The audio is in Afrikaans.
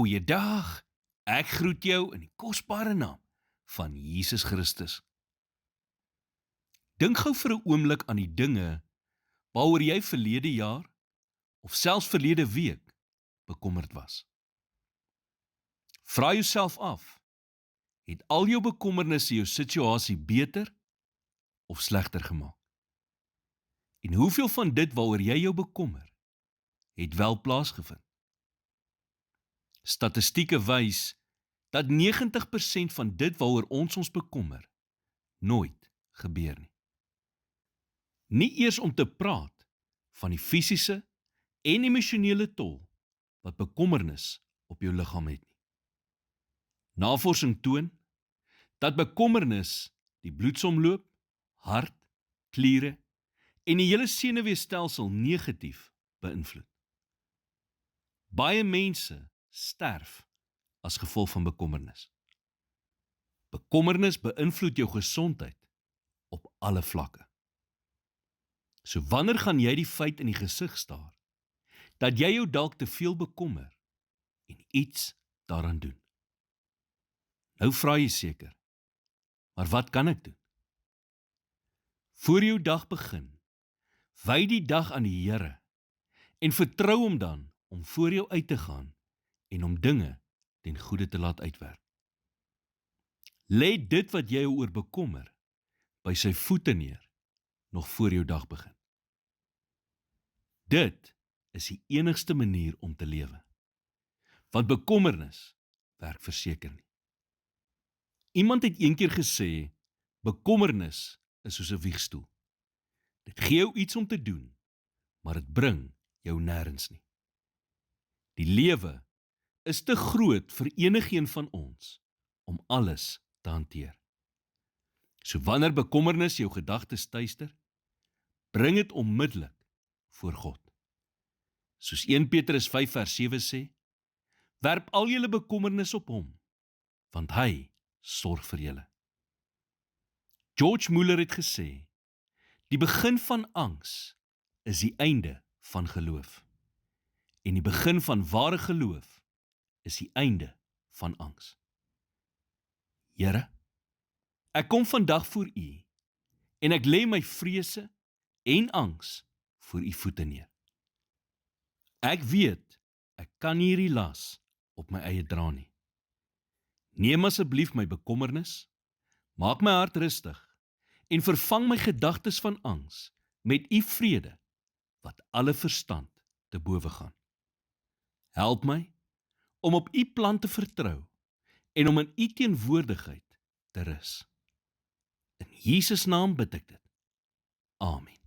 Goeiedag, ek groet jou in die kosbare naam van Jesus Christus. Dink gou vir 'n oomblik aan die dinge waaroor jy verlede jaar of selfs verlede week bekommerd was. Vra jouself af, het al jou bekommernisse jou situasie beter of slegter gemaak? En hoeveel van dit waaroor jy jou bekommer, het wel plaasgevind? Statistieke wys dat 90% van dit waaroor ons bekommer, nooit gebeur nie. Nie eers om te praat van die fisiese en emosionele tol wat bekommernis op jou liggaam het nie. Navorsing toon dat bekommernis die bloedsomloop, hart, kliere en die hele senuweestelsel negatief beïnvloed. Baie mense sterf as gevolg van bekommernis. Bekommernis beïnvloed jou gesondheid op alle vlakke. So wanneer gaan jy die feit in die gesig staar, dat jy jou dalk te veel bekommer en iets daaraan doen? Nou vra jy seker, maar wat kan ek doen? Voor jou dag begin, wy die dag aan die Here en vertrou hom dan om voor jou uit te gaan en om dinge ten goeie te laat uitwerk. Lê dit wat jy oor bekommer by sy voete neer, nog voor jou dag begin. Dit is die enigste manier om te lewe, want bekommernis werk verseker nie. Iemand het eendag gesê, bekommernis is soos 'n wiegstoel. Dit gee jou iets om te doen, maar dit bring jou nêrens nie. Die lewe is te groot vir enigeen van ons om alles te hanteer. So wanneer bekommernis jou gedagtes tuister, bring dit onmiddellik voor God. Soos 1 Petrus 5 vers 7 sê, werp al julle bekommernis op hom, want hy sorg vir julle. George Muller het gesê, die begin van angs is die einde van geloof, en die begin van ware geloof is die einde van angs. Here, ek kom vandag voor U, en ek lê my vrese en angs voor U voete neer. Ek weet, ek kan nie hierdie las op my eie dra nie. Neem asseblief my bekommernis, maak my hart rustig, en vervang my gedagtes van angs met U vrede, wat alle verstand te bowe gaan. Help my om op U plan te vertrou en om in U teenwoordigheid te rus. In Jesus naam bid ek dit. Amen.